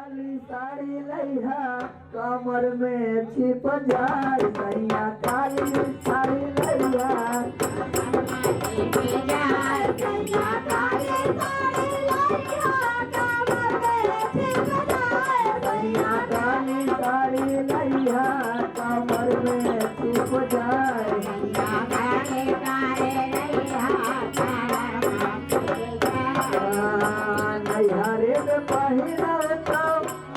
काली साड़ी लैहा कमर में छिप जाए सैया काली साड़ी लैहा काली साड़ी लैहा कमर में छिप जाए नैहरे में पहिरा तो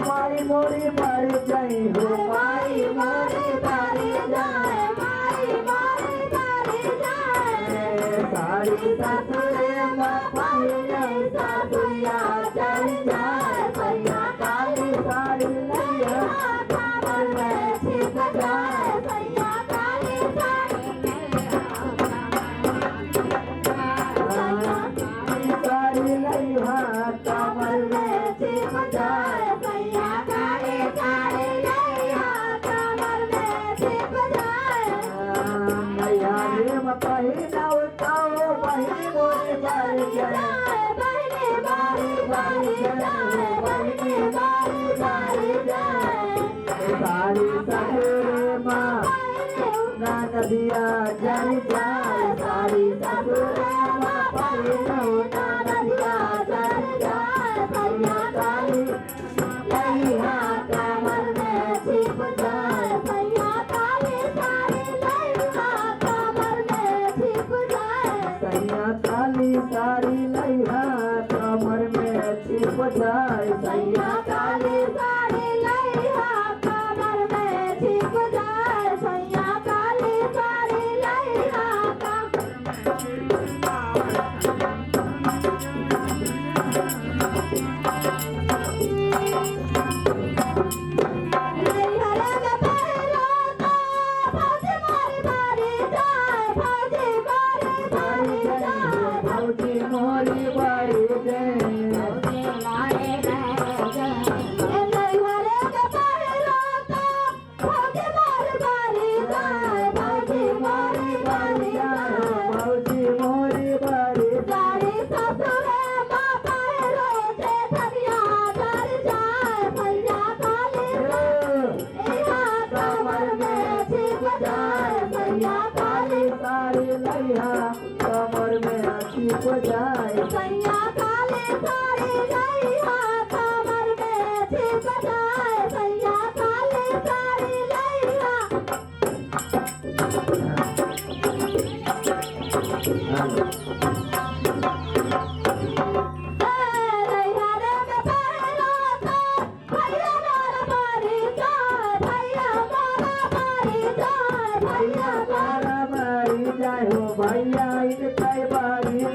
माई मोरी मर जाई हो माई मोरी मर जाए साड़ी ससुरे में पहिरा ससुया चल जाए सैया काली साड़ी लैया कमर में छिप जाए साड़ी लैया कमर में छिप जाए नैहरे में पहिरा तो बहिनी मोरी मर जाए साड़ी ससुरे में नदिया जल जाए साड़ी ससुरे में पहिरा नदिया जल जाए सैया काली लैया कमर में छिप जाए सैया काली साड़ी लैया कमर में छिप जाए सैया काली भौजी मोरी बारी भौजी मोरी बारी कमर में छिप जाए सैया काली साड़ी लैया कमर में छिप जाए भैया बारा बारी जाए हो भैया इनका बारी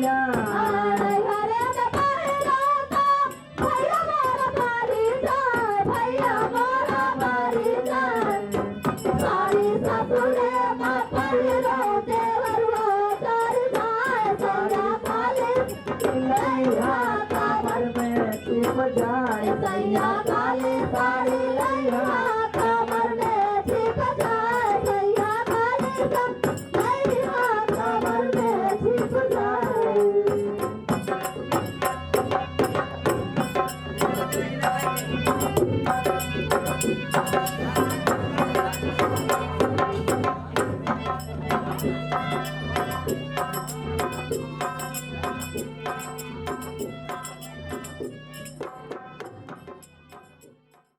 कमर में छिप जाए सैया काली साड़ी लैया